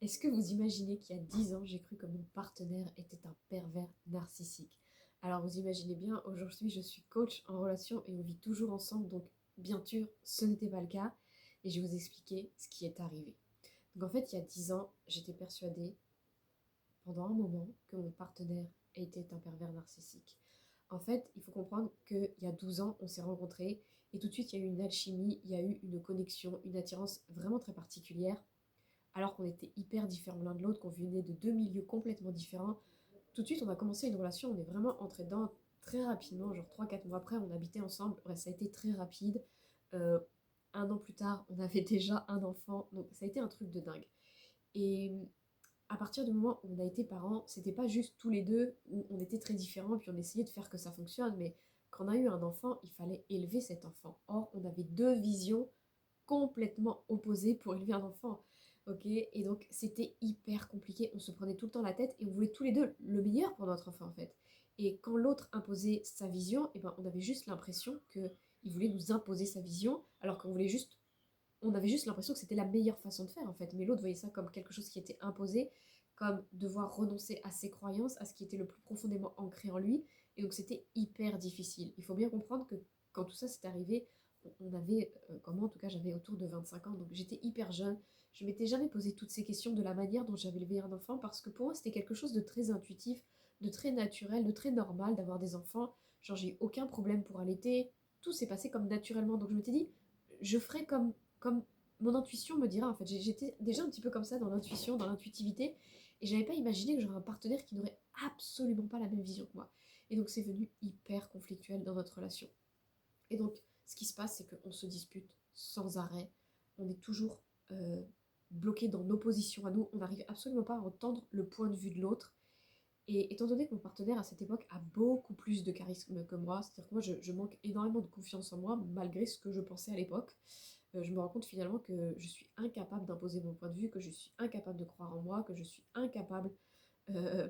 Est-ce que vous imaginez qu'il y a 10 ans, j'ai cru que mon partenaire était un pervers narcissique? Alors vous imaginez bien, aujourd'hui je suis coach en relation et on vit toujours ensemble, donc bien sûr ce n'était pas le cas et je vais vous expliquer ce qui est arrivé. Donc en fait il y a 10 ans, j'étais persuadée pendant un moment que mon partenaire était un pervers narcissique. En fait, il faut comprendre qu'il y a 12 ans, on s'est rencontrés et tout de suite il y a eu une alchimie, il y a eu une connexion, une attirance vraiment très particulière alors qu'on était hyper différents l'un de l'autre, qu'on venait de deux milieux complètement différents. Tout de suite, on a commencé une relation, on est vraiment entré dedans très rapidement, genre 3 4 mois après, on habitait ensemble. Bref, ça a été très rapide. Euh, un an plus tard, on avait déjà un enfant, donc ça a été un truc de dingue. Et à partir du moment où on a été parents, c'était pas juste tous les deux où on était très différents, puis on essayait de faire que ça fonctionne, mais quand on a eu un enfant, il fallait élever cet enfant. Or, on avait deux visions complètement opposés pour élever un enfant. Ok, et donc c'était hyper compliqué, on se prenait tout le temps la tête et on voulait tous les deux le meilleur pour notre enfant en fait. Et quand l'autre imposait sa vision, et ben, on avait juste l'impression que il voulait nous imposer sa vision, alors qu'on voulait juste, on avait juste l'impression que c'était la meilleure façon de faire en fait. Mais l'autre voyait ça comme quelque chose qui était imposé, comme devoir renoncer à ses croyances, à ce qui était le plus profondément ancré en lui. Et donc c'était hyper difficile. Il faut bien comprendre que quand tout ça s'est arrivé, on avait, comment en tout cas j'avais autour de 25 ans, donc j'étais hyper jeune. Je m'étais jamais posé toutes ces questions de la manière dont j'avais élevé un enfant parce que pour moi c'était quelque chose de très intuitif, de très naturel, de très normal d'avoir des enfants. Genre j'ai eu aucun problème pour allaiter, tout s'est passé comme naturellement. Donc je m'étais dit, je ferai comme mon intuition me dira en fait. J'étais déjà un petit peu comme ça dans l'intuition, dans l'intuitivité, et j'avais pas imaginé que j'aurais un partenaire qui n'aurait absolument pas la même vision que moi. Et donc c'est venu hyper conflictuel dans notre relation. Et donc ce qui se passe, c'est qu'on se dispute sans arrêt. On est toujours euh, bloqué dans nos positions à nous. On n'arrive absolument pas à entendre le point de vue de l'autre. Et étant donné que mon partenaire à cette époque a beaucoup plus de charisme que moi, c'est-à-dire que moi je manque énormément de confiance en moi malgré ce que je pensais à l'époque, je me rends compte finalement que je suis incapable d'imposer mon point de vue, que je suis incapable de croire en moi, que je suis incapable euh,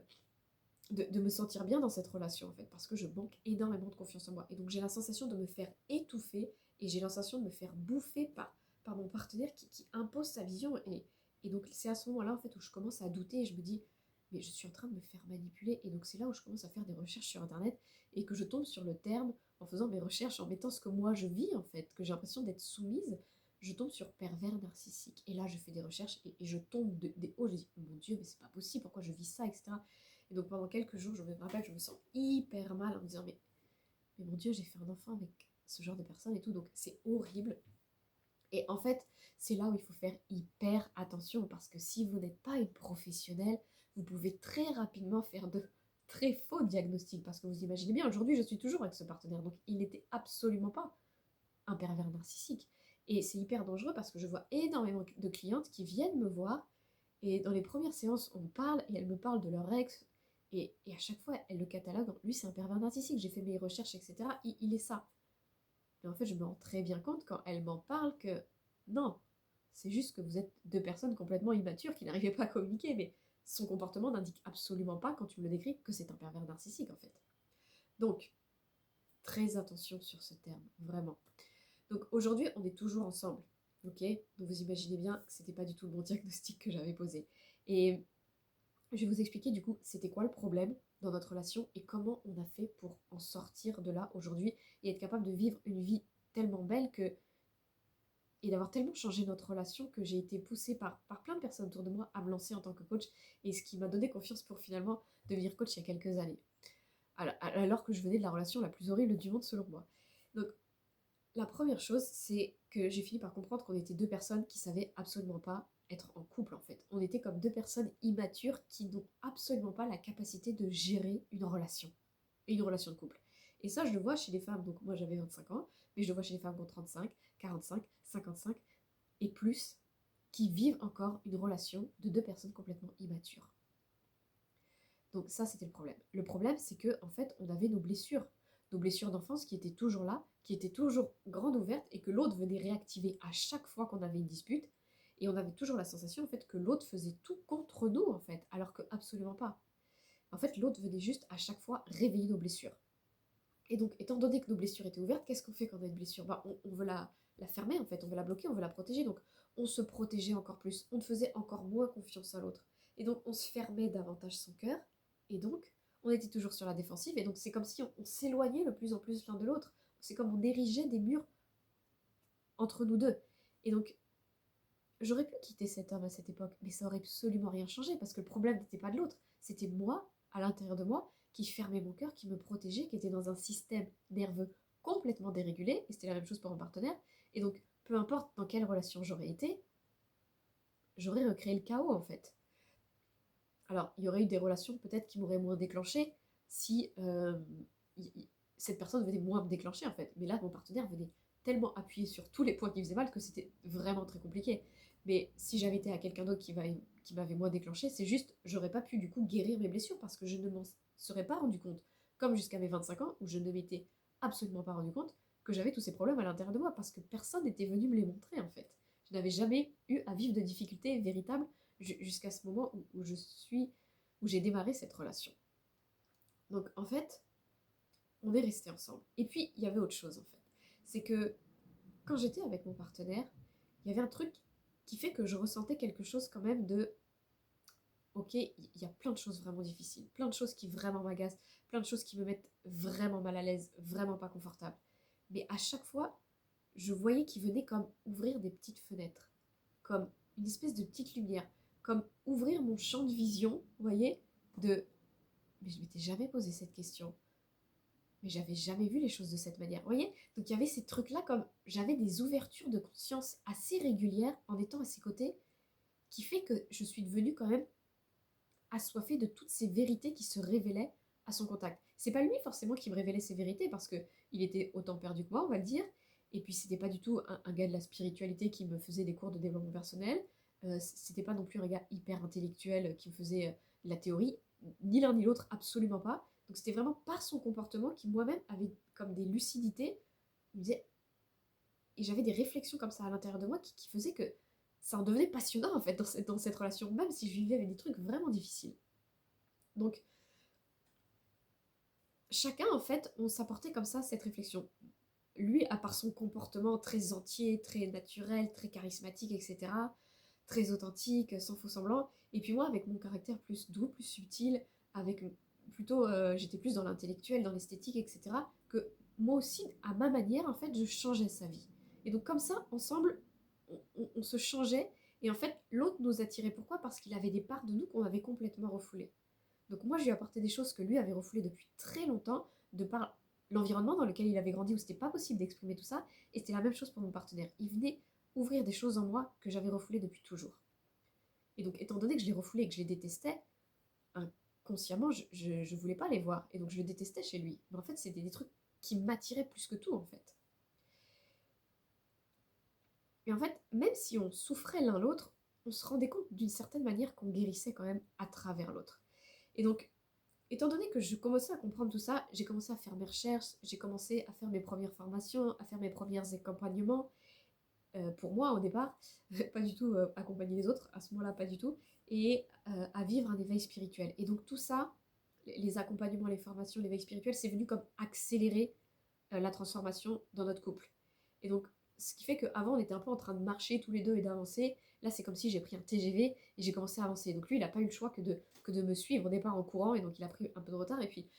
de me sentir bien dans cette relation en fait, parce que je manque énormément de confiance en moi. Et donc j'ai la sensation de me faire étouffer et j'ai la sensation de me faire bouffer par mon partenaire qui impose sa vision. Et donc c'est à ce moment-là en fait où je commence à douter et je me dis, mais je suis en train de me faire manipuler. Et donc c'est là où je commence à faire des recherches sur Internet et que je tombe sur le terme en faisant mes recherches, en mettant ce que moi je vis en fait, que j'ai l'impression d'être soumise. Je tombe sur pervers narcissique. Et là, je fais des recherches et je tombe des hauts. Je dis, mon Dieu, mais c'est pas possible, pourquoi je vis ça, etc. Et donc pendant quelques jours, je me rappelle, je me sens hyper mal en me disant, mais mon Dieu, j'ai fait un enfant avec ce genre de personne et tout, donc c'est horrible. Et en fait, c'est là où il faut faire hyper attention, parce que si vous n'êtes pas une professionnelle, vous pouvez très rapidement faire de très faux diagnostics, parce que vous imaginez bien, aujourd'hui, je suis toujours avec ce partenaire, donc il n'était absolument pas un pervers narcissique. Et c'est hyper dangereux parce que je vois énormément de clientes qui viennent me voir et dans les premières séances, on parle et elles me parlent de leur ex. Et à chaque fois, elles le cataloguent. Lui, c'est un pervers narcissique. J'ai fait mes recherches, etc. Il est ça. Mais en fait, je me rends très bien compte quand elles m'en parlent que non, c'est juste que vous êtes deux personnes complètement immatures qui n'arrivaient pas à communiquer. Mais son comportement n'indique absolument pas, quand tu me le décris, que c'est un pervers narcissique en fait. Donc, très attention sur ce terme, vraiment. Donc aujourd'hui, on est toujours ensemble. Ok. Donc vous imaginez bien que c'était pas du tout le bon diagnostic que j'avais posé. Et je vais vous expliquer du coup c'était quoi le problème dans notre relation et comment on a fait pour en sortir de là aujourd'hui et être capable de vivre une vie tellement belle que et d'avoir tellement changé notre relation que j'ai été poussée par plein de personnes autour de moi à me lancer en tant que coach, et ce qui m'a donné confiance pour finalement devenir coach il y a quelques années. Alors que je venais de la relation la plus horrible du monde selon moi. Donc la première chose, c'est que j'ai fini par comprendre qu'on était deux personnes qui savaient absolument pas être en couple en fait. On était comme deux personnes immatures qui n'ont absolument pas la capacité de gérer une relation. Et une relation de couple. Et ça, je le vois chez les femmes, donc moi j'avais 25 ans, mais je le vois chez les femmes qui ont 35, 45, 55 et plus, qui vivent encore une relation de deux personnes complètement immatures. Donc ça, c'était le problème. Le problème, c'est que en fait, on avait nos blessures d'enfance qui étaient toujours là, qui étaient toujours grandes ouvertes et que l'autre venait réactiver à chaque fois qu'on avait une dispute. Et on avait toujours la sensation en fait que l'autre faisait tout contre nous en fait, alors que absolument pas. En fait, l'autre venait juste à chaque fois réveiller nos blessures. Et donc, étant donné que nos blessures étaient ouvertes, qu'est-ce qu'on fait quand on a une blessure? On veut la fermer en fait, on veut la bloquer, on veut la protéger. Donc, on se protégeait encore plus, on faisait encore moins confiance à l'autre. Et donc on se fermait davantage son cœur, et donc on était toujours sur la défensive, et donc c'est comme si on s'éloignait de plus en plus l'un de l'autre. C'est comme on érigeait des murs entre nous deux. Et donc j'aurais pu quitter cet homme à cette époque, mais ça aurait absolument rien changé, parce que le problème n'était pas de l'autre, c'était moi, à l'intérieur de moi, qui fermait mon cœur, qui me protégeait, qui était dans un système nerveux complètement dérégulé, et c'était la même chose pour mon partenaire, et donc peu importe dans quelle relation j'aurais été, j'aurais recréé le chaos en fait. Alors, il y aurait eu des relations peut-être qui m'auraient moins déclenché si cette personne venait moins me déclencher en fait. Mais là, mon partenaire venait tellement appuyer sur tous les points qui faisaient mal que c'était vraiment très compliqué. Mais si j'avais été à quelqu'un d'autre qui m'avait moins déclenché, c'est juste, j'aurais pas pu du coup guérir mes blessures parce que je ne m'en serais pas rendu compte, comme jusqu'à mes 25 ans, où je ne m'étais absolument pas rendu compte que j'avais tous ces problèmes à l'intérieur de moi parce que personne n'était venu me les montrer en fait. Je n'avais jamais eu à vivre de difficultés véritables jusqu'à ce moment où j'ai démarré cette relation. Donc en fait, on est restés ensemble. Et puis il y avait autre chose en fait. C'est que quand j'étais avec mon partenaire, il y avait un truc qui fait que je ressentais quelque chose quand même de ok, il y a plein de choses vraiment difficiles, plein de choses qui vraiment m'agacent, plein de choses qui me mettent vraiment mal à l'aise, vraiment pas confortable. Mais à chaque fois, je voyais qu'il venait comme ouvrir des petites fenêtres, comme une espèce de petite lumière, comme ouvrir mon champ de vision, vous voyez, de... Mais je m'étais jamais posé cette question. Mais j'avais jamais vu les choses de cette manière, vous voyez. Donc il y avait ces trucs-là, comme j'avais des ouvertures de conscience assez régulières en étant à ses côtés, qui fait que je suis devenue quand même assoiffée de toutes ces vérités qui se révélaient à son contact. C'est pas lui forcément qui me révélait ces vérités parce que il était autant perdu que moi, on va le dire. Et puis c'était pas du tout un gars de la spiritualité qui me faisait des cours de développement personnel. C'était pas non plus un gars hyper intellectuel qui me faisait de la théorie. Ni l'un ni l'autre, absolument pas. Donc c'était vraiment par son comportement qui moi-même avait comme des lucidités. Il me disait, et j'avais des réflexions comme ça à l'intérieur de moi qui faisaient que ça en devenait passionnant en fait dans cette relation, même si je vivais avec des trucs vraiment difficiles. Donc chacun en fait, on s'apportait comme ça cette réflexion. Lui, à part son comportement très entier, très naturel, très charismatique, etc., très authentique, sans faux semblant, et puis moi avec mon caractère plus doux, plus subtil, avec plutôt, j'étais plus dans l'intellectuel, dans l'esthétique, etc., que moi aussi, à ma manière, en fait, je changeais sa vie. Et donc comme ça, ensemble, on se changeait, et en fait, l'autre nous attirait. Pourquoi? Parce qu'il avait des parts de nous qu'on avait complètement refoulées. Donc moi, je lui ai apporté des choses que lui avait refoulées depuis très longtemps, de par l'environnement dans lequel il avait grandi, où c'était pas possible d'exprimer tout ça, et c'était la même chose pour mon partenaire. Il venait ouvrir des choses en moi que j'avais refoulées depuis toujours. Et donc, étant donné que je les refoulais et que je les détestais, inconsciemment, je voulais pas les voir, et donc je le détestais chez lui. Mais en fait, c'était des trucs qui m'attiraient plus que tout, en fait. Et en fait, même si on souffrait l'un l'autre, on se rendait compte d'une certaine manière qu'on guérissait quand même à travers l'autre. Et donc, étant donné que je commençais à comprendre tout ça, j'ai commencé à faire mes recherches, j'ai commencé à faire mes premières formations, à faire mes premiers accompagnements. Pour moi, au départ, pas du tout accompagner les autres, à ce moment-là, pas du tout, et à vivre un éveil spirituel. Et donc tout ça, les accompagnements, les formations, l'éveil spirituel, c'est venu comme accélérer la transformation dans notre couple. Et donc, ce qui fait qu'avant, on était un peu en train de marcher tous les deux et d'avancer. Là, c'est comme si j'ai pris un TGV et j'ai commencé à avancer. Donc lui, il n'a pas eu le choix que de me suivre au départ en courant, et donc il a pris un peu de retard. Et puis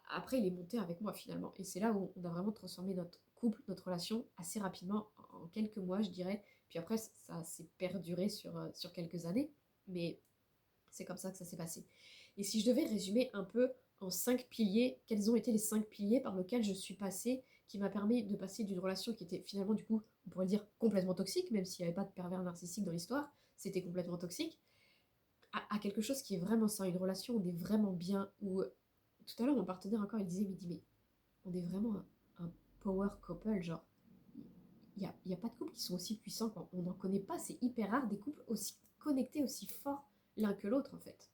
après, il est monté avec moi finalement. Et c'est là où on a vraiment transformé notre couple, notre relation assez rapidement, en quelques mois, je dirais. Puis après, ça s'est perduré sur quelques années. Mais c'est comme ça que ça s'est passé. Et si je devais résumer un peu en 5 piliers, quels ont été les 5 piliers par lesquels je suis passée, qui m'a permis de passer d'une relation qui était finalement, du coup, on pourrait dire complètement toxique, même s'il n'y avait pas de pervers narcissique dans l'histoire, c'était complètement toxique, à quelque chose qui est vraiment ça, une relation où on est vraiment bien, où tout à l'heure mon partenaire encore il disait, mais on est vraiment un power couple, genre il y a pas de couples qui sont aussi puissants, quand on n'en connaît pas, c'est hyper rare des couples aussi connectés, aussi forts l'un que l'autre en fait.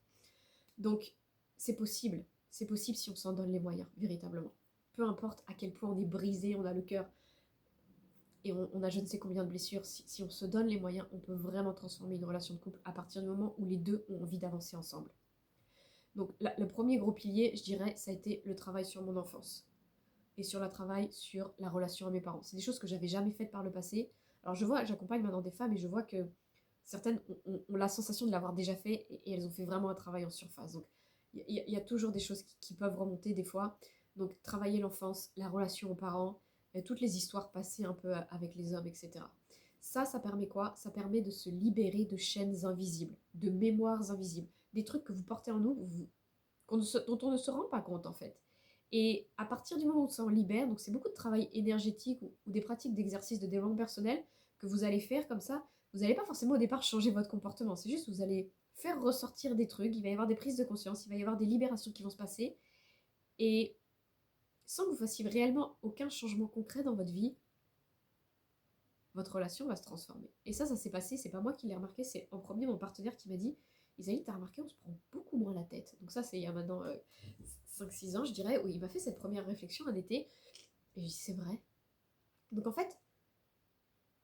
Donc, c'est possible si on s'en donne les moyens, véritablement. Peu importe à quel point on est brisé, on a le cœur et on a je ne sais combien de blessures, si on se donne les moyens, on peut vraiment transformer une relation de couple à partir du moment où les deux ont envie d'avancer ensemble. Donc, le premier gros pilier, je dirais, ça a été le travail sur mon enfance et sur le travail sur la relation à mes parents. C'est des choses que j'avais jamais faites par le passé. Alors je vois, j'accompagne maintenant des femmes et je vois que certaines ont la sensation de l'avoir déjà fait et elles ont fait vraiment un travail en surface. Donc il y a toujours des choses qui peuvent remonter des fois. Donc travailler l'enfance, la relation aux parents, toutes les histoires passées un peu avec les hommes, etc. Ça permet quoi? Ça permet de se libérer de chaînes invisibles, de mémoires invisibles, des trucs que vous portez en nous, dont on ne se rend pas compte en fait. Et à partir du moment où on s'en libère, donc c'est beaucoup de travail énergétique ou des pratiques d'exercice de développement personnel que vous allez faire comme ça. Vous n'allez pas forcément au départ changer votre comportement, c'est juste que vous allez faire ressortir des trucs, il va y avoir des prises de conscience, il va y avoir des libérations qui vont se passer. Et sans que vous fassiez réellement aucun changement concret dans votre vie, votre relation va se transformer. Et ça s'est passé, c'est pas moi qui l'ai remarqué, c'est en premier mon partenaire qui m'a dit Isaïe, t'as remarqué, on se prend beaucoup moins la tête. Donc ça, c'est il y a maintenant 5-6 ans, je dirais, où il m'a fait cette première réflexion un été. Et je dis, c'est vrai. Donc en fait,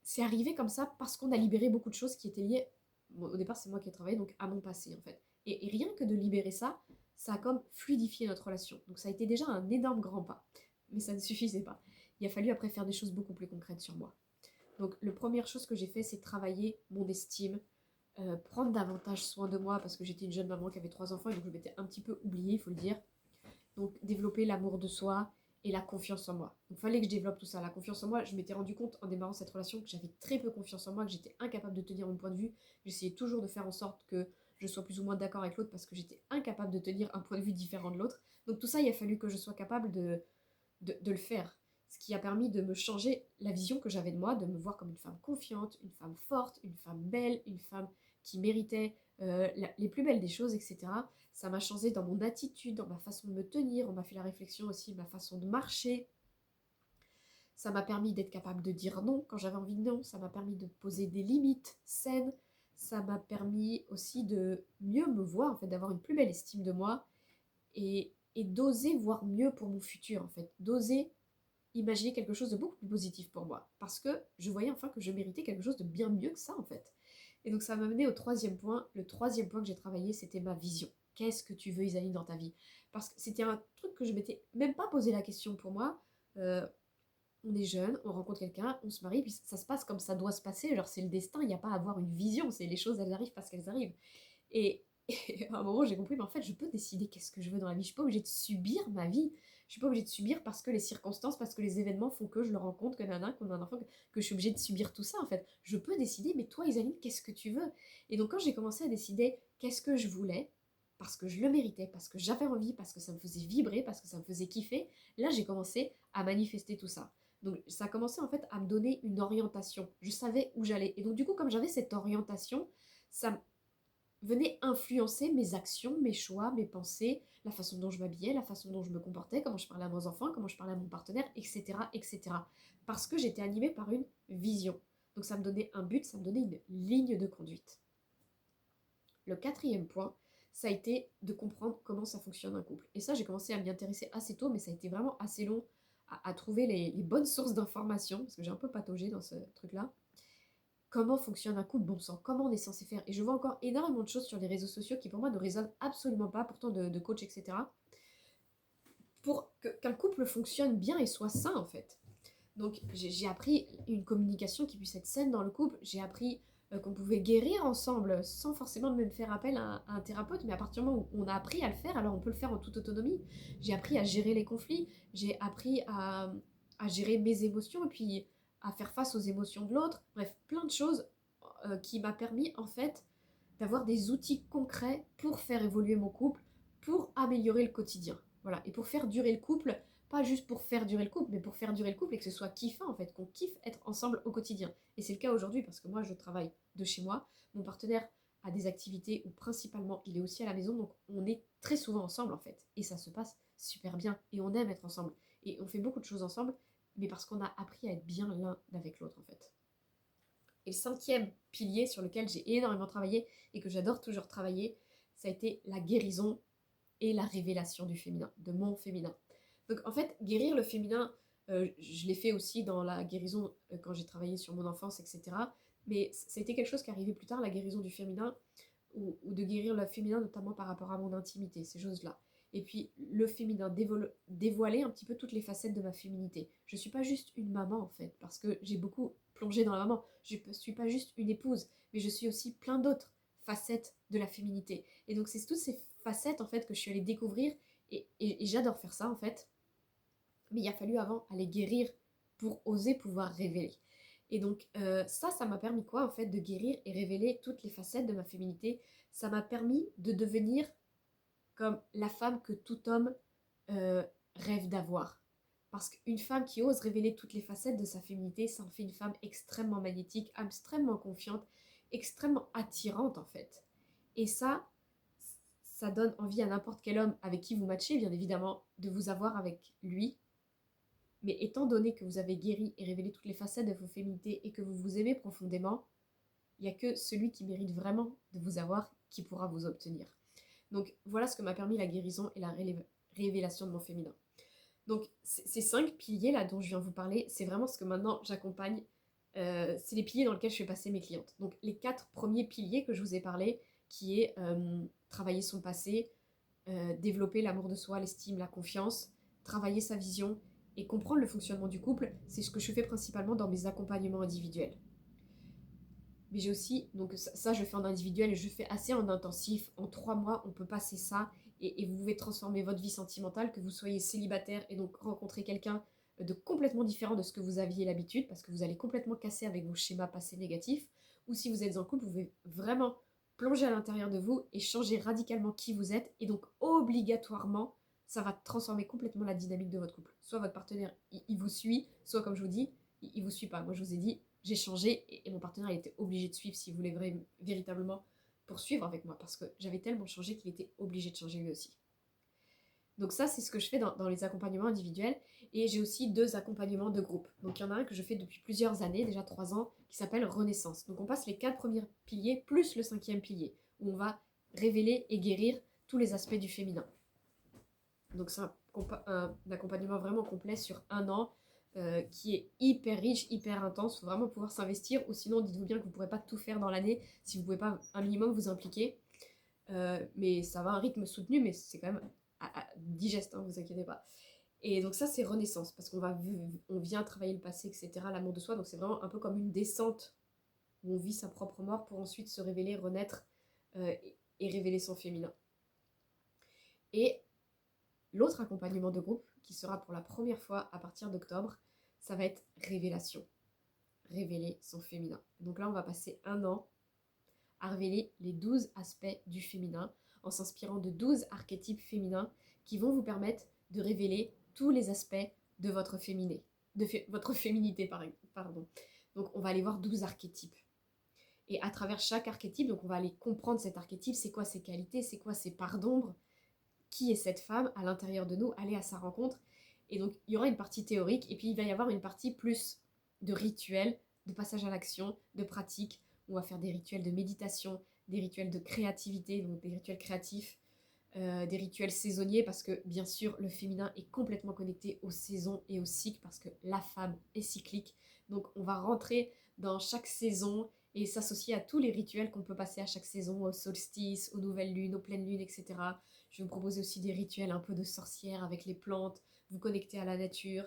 c'est arrivé comme ça parce qu'on a libéré beaucoup de choses qui étaient liées. Bon, au départ, c'est moi qui ai travaillé, donc à mon passé, en fait. Et rien que de libérer ça, ça a comme fluidifié notre relation. Donc ça a été déjà un énorme grand pas. Mais ça ne suffisait pas. Il a fallu après faire des choses beaucoup plus concrètes sur moi. Donc, la première chose que j'ai fait, c'est travailler mon estime, prendre davantage soin de moi parce que j'étais une jeune maman qui avait 3 enfants et donc je m'étais un petit peu oubliée, il faut le dire. Donc, développer l'amour de soi et la confiance en moi. Donc, il fallait que je développe tout ça. La confiance en moi, je m'étais rendu compte en démarrant cette relation que j'avais très peu confiance en moi, que j'étais incapable de tenir mon point de vue. J'essayais toujours de faire en sorte que je sois plus ou moins d'accord avec l'autre parce que j'étais incapable de tenir un point de vue différent de l'autre. Donc, tout ça, il a fallu que je sois capable de le faire. Ce qui a permis de me changer la vision que j'avais de moi, de me voir comme une femme confiante, une femme forte, une femme belle, une femme qui méritait les plus belles des choses, etc. Ça m'a changé dans mon attitude, dans ma façon de me tenir. On m'a fait la réflexion aussi, ma façon de marcher. Ça m'a permis d'être capable de dire non quand j'avais envie de non. Ça m'a permis de poser des limites saines. Ça m'a permis aussi de mieux me voir, en fait, d'avoir une plus belle estime de moi et d'oser voir mieux pour mon futur, en fait. D'oser imaginer quelque chose de beaucoup plus positif pour moi. Parce que je voyais enfin que je méritais quelque chose de bien mieux que ça, en fait. Et donc ça m'a mené au troisième point. Le troisième point que j'ai travaillé, c'était ma vision. Qu'est-ce que tu veux, Isaline, dans ta vie? Parce que c'était un truc que je m'étais même pas posé la question pour moi. Euh, on est jeune, on rencontre quelqu'un, on se marie, puis ça se passe comme ça doit se passer. Genre, c'est le destin, il n'y a pas à avoir une vision. C'est les choses, elles arrivent parce qu'elles arrivent. Et, et à un moment, j'ai compris, mais en fait, je peux décider qu'est-ce que je veux dans la vie. Je suis pas obligée de subir ma vie. Je suis pas obligée de subir parce que les circonstances, parce que les événements font que je le rencontre, que nana, qu'on a un enfant, que je suis obligée de subir tout ça, en fait. Je peux décider, mais toi, Isaline, qu'est-ce que tu veux? Et donc, quand j'ai commencé à décider qu'est-ce que je voulais, parce que je le méritais, parce que j'avais envie, parce que ça me faisait vibrer, parce que ça me faisait kiffer, là, j'ai commencé à manifester tout ça. Donc, ça a commencé, en fait, à me donner une orientation. Je savais où j'allais. Et donc, du coup, comme j'avais cette orientation, ça venait influencer mes actions, mes choix, mes pensées, la façon dont je m'habillais, la façon dont je me comportais, comment je parlais à mes enfants, comment je parlais à mon partenaire, etc. etc. Parce que j'étais animée par une vision. Donc ça me donnait un but, ça me donnait une ligne de conduite. Le quatrième point, ça a été de comprendre comment ça fonctionne un couple. Et ça, j'ai commencé à m'y intéresser assez tôt, mais ça a été vraiment assez long à trouver les bonnes sources d'informations, parce que j'ai un peu pataugé dans ce truc-là. Comment fonctionne un couple bon sang, comment on est censé faire. Et je vois encore énormément de choses sur les réseaux sociaux qui pour moi ne résonnent absolument pas, pourtant de coach, etc. Pour qu'un couple fonctionne bien et soit sain en fait. Donc j'ai appris une communication qui puisse être saine dans le couple, j'ai appris qu'on pouvait guérir ensemble sans forcément même faire appel à un thérapeute, mais à partir du moment où on a appris à le faire, alors on peut le faire en toute autonomie. J'ai appris à gérer les conflits, j'ai appris à gérer mes émotions et puis à faire face aux émotions de l'autre. Bref, plein de choses qui m'a permis en fait d'avoir des outils concrets pour faire évoluer mon couple, pour améliorer le quotidien. Voilà, et pour faire durer le couple, pas juste pour faire durer le couple, mais pour faire durer le couple et que ce soit kiffant en fait, qu'on kiffe être ensemble au quotidien. Et c'est le cas aujourd'hui parce que moi je travaille de chez moi, mon partenaire a des activités où principalement il est aussi à la maison, donc on est très souvent ensemble en fait. Et ça se passe super bien et on aime être ensemble. Et on fait beaucoup de choses ensemble, mais parce qu'on a appris à être bien l'un avec l'autre en fait. Et le cinquième pilier sur lequel j'ai énormément travaillé et que j'adore toujours travailler, ça a été la guérison et la révélation du féminin, de mon féminin. Donc en fait, guérir le féminin, je l'ai fait aussi dans la guérison quand j'ai travaillé sur mon enfance, etc. Mais ça a été quelque chose qui est arrivé plus tard, la guérison du féminin, ou de guérir le féminin notamment par rapport à mon intimité, ces choses-là. Et puis le féminin, dévoiler un petit peu toutes les facettes de ma féminité. Je ne suis pas juste une maman en fait, parce que j'ai beaucoup plongée dans la maman. Je ne suis pas juste une épouse, mais je suis aussi plein d'autres facettes de la féminité. Et donc c'est toutes ces facettes en fait que je suis allée découvrir et j'adore faire ça en fait. Mais il a fallu avant aller guérir pour oser pouvoir révéler. Et donc ça m'a permis quoi en fait de guérir et révéler toutes les facettes de ma féminité. Ça m'a permis de devenir comme la femme que tout homme rêve d'avoir. Parce qu'une femme qui ose révéler toutes les facettes de sa féminité, ça en fait une femme extrêmement magnétique, extrêmement confiante, extrêmement attirante en fait. Et ça donne envie à n'importe quel homme avec qui vous matchez, bien évidemment, de vous avoir avec lui. Mais étant donné que vous avez guéri et révélé toutes les facettes de vos féminités et que vous vous aimez profondément, il n'y a que celui qui mérite vraiment de vous avoir qui pourra vous obtenir. Donc voilà ce que m'a permis la guérison et la révélation de mon féminin. Donc ces 5 piliers là dont je viens de vous parler, c'est vraiment ce que maintenant j'accompagne. C'est les piliers dans lesquels je fais passer mes clientes. Donc les 4 premiers piliers que je vous ai parlé, qui est travailler son passé, développer l'amour de soi, l'estime, la confiance, travailler sa vision et comprendre le fonctionnement du couple, c'est ce que je fais principalement dans mes accompagnements individuels. Mais j'ai aussi, donc ça je fais en individuel et je fais assez en intensif. En 3 mois, on peut passer ça et vous pouvez transformer votre vie sentimentale, que vous soyez célibataire et donc rencontrer quelqu'un de complètement différent de ce que vous aviez l'habitude, parce que vous allez complètement casser avec vos schémas passés négatifs. Ou si vous êtes en couple, vous pouvez vraiment plonger à l'intérieur de vous et changer radicalement qui vous êtes. Et donc obligatoirement, ça va transformer complètement la dynamique de votre couple. Soit votre partenaire, il vous suit, soit comme je vous dis, il vous suit pas. Moi je vous ai dit, j'ai changé et mon partenaire il était obligé de suivre s'il voulait véritablement poursuivre avec moi parce que j'avais tellement changé qu'il était obligé de changer lui aussi. Donc ça, c'est ce que je fais dans les accompagnements individuels et j'ai aussi 2 accompagnements de groupe. Donc il y en a un que je fais depuis plusieurs années, déjà 3 ans, qui s'appelle Renaissance. Donc on passe les 4 premiers piliers plus le 5e pilier où on va révéler et guérir tous les aspects du féminin. Donc c'est un accompagnement vraiment complet sur 1 an qui est hyper riche, hyper intense. Il faut vraiment pouvoir s'investir ou sinon dites-vous bien que vous ne pourrez pas tout faire dans l'année si vous ne pouvez pas un minimum vous impliquer. Mais ça va à un rythme soutenu, mais c'est quand même digeste, hein, vous inquiétez pas. Et donc ça c'est Renaissance parce on vient travailler le passé, etc., l'amour de soi. Donc c'est vraiment un peu comme une descente où on vit sa propre mort pour ensuite se révéler, renaître et révéler son féminin. Et l'autre accompagnement de groupe, qui sera pour la première fois à partir d'octobre, ça va être révélation. Révéler son féminin. Donc là, on va passer 1 an à révéler les 12 aspects du féminin en s'inspirant de 12 archétypes féminins qui vont vous permettre de révéler tous les aspects de votre votre féminité. Pardon. Donc on va aller voir 12 archétypes. Et à travers chaque archétype, donc on va aller comprendre cet archétype, c'est quoi ses qualités, c'est quoi ses parts d'ombre, qui est cette femme à l'intérieur de nous, aller à sa rencontre. Et donc, il y aura une partie théorique, et puis il va y avoir une partie plus de rituels, de passage à l'action, de pratique. On va faire des rituels de méditation, des rituels de créativité, donc des rituels créatifs, des rituels saisonniers, parce que bien sûr, le féminin est complètement connecté aux saisons et aux cycles, parce que la femme est cyclique. Donc, on va rentrer dans chaque saison et s'associer à tous les rituels qu'on peut passer à chaque saison, au solstice, aux nouvelles lunes, aux pleines lunes, etc. Je vais vous proposer aussi des rituels un peu de sorcière avec les plantes, vous connecter à la nature.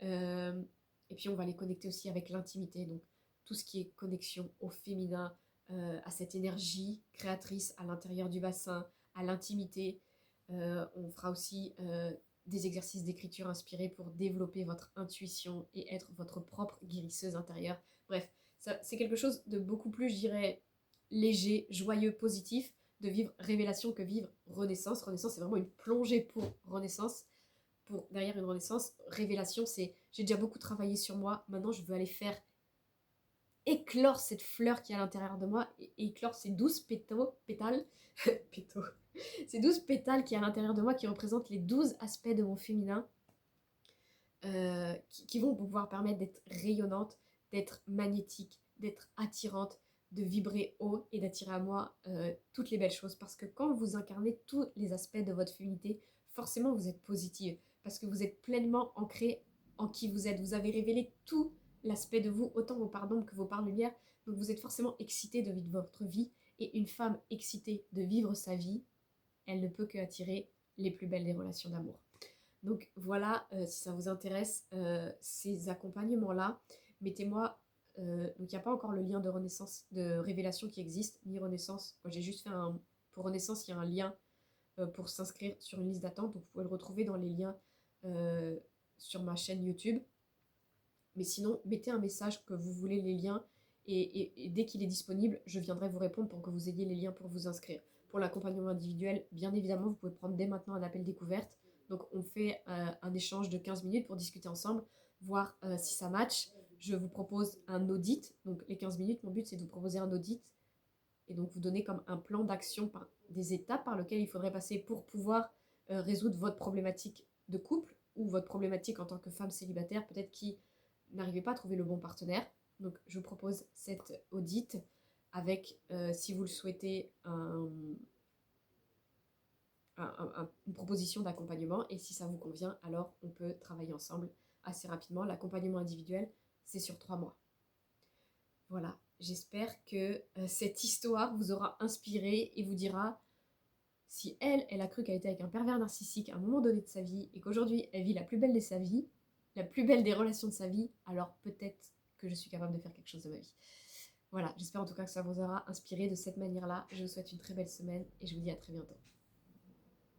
Et puis on va les connecter aussi avec l'intimité, donc tout ce qui est connexion au féminin, à cette énergie créatrice à l'intérieur du bassin, à l'intimité. On fera aussi des exercices d'écriture inspirés pour développer votre intuition et être votre propre guérisseuse intérieure. Bref, c'est quelque chose de beaucoup plus, je dirais, léger, joyeux, positif, de vivre révélation que vivre renaissance. Renaissance, c'est vraiment une plongée pour renaissance, pour derrière une renaissance. Révélation, c'est j'ai déjà beaucoup travaillé sur moi, maintenant je veux aller faire éclore cette fleur qui est à l'intérieur de moi et éclore ces 12 pétales, ces 12 pétales qui est à l'intérieur de moi qui représentent les 12 aspects de mon féminin qui vont pouvoir permettre d'être rayonnante, d'être magnétique, d'être attirante, de vibrer haut et d'attirer à moi toutes les belles choses. Parce que quand vous incarnez tous les aspects de votre féminité, forcément vous êtes positive. Parce que vous êtes pleinement ancré en qui vous êtes. Vous avez révélé tout l'aspect de vous, autant vos parts d'ombre que vos parts de lumière. Donc vous êtes forcément excité de vivre votre vie. Et une femme excitée de vivre sa vie, elle ne peut que attirer les plus belles des relations d'amour. Donc voilà, si ça vous intéresse, ces accompagnements-là, mettez-moi Donc il n'y a pas encore le lien de renaissance, de révélation qui existe, ni renaissance. Moi j'ai juste fait un... Pour renaissance, il y a un lien pour s'inscrire sur une liste d'attente. Donc vous pouvez le retrouver dans les liens sur ma chaîne YouTube. Mais sinon, mettez un message que vous voulez les liens et dès qu'il est disponible, je viendrai vous répondre pour que vous ayez les liens pour vous inscrire. Pour l'accompagnement individuel, bien évidemment, vous pouvez prendre dès maintenant un appel découverte. Donc on fait un échange de 15 minutes pour discuter ensemble, voir si ça match. Je vous propose un audit. Donc les 15 minutes, mon but c'est de vous proposer un audit et donc vous donner comme un plan d'action, des étapes par lesquelles il faudrait passer pour pouvoir résoudre votre problématique de couple ou votre problématique en tant que femme célibataire, peut-être qui n'arrivez pas à trouver le bon partenaire. Donc je vous propose cet audit avec, si vous le souhaitez, une proposition d'accompagnement. Et si ça vous convient, alors on peut travailler ensemble assez rapidement. L'accompagnement individuel, c'est sur 3 mois. Voilà, j'espère que cette histoire vous aura inspiré et vous dira si elle a cru qu'elle était avec un pervers narcissique à un moment donné de sa vie et qu'aujourd'hui elle vit la plus belle de sa vie, la plus belle des relations de sa vie, alors peut-être que je suis capable de faire quelque chose de ma vie. Voilà, j'espère en tout cas que ça vous aura inspiré de cette manière-là. Je vous souhaite une très belle semaine et je vous dis à très bientôt.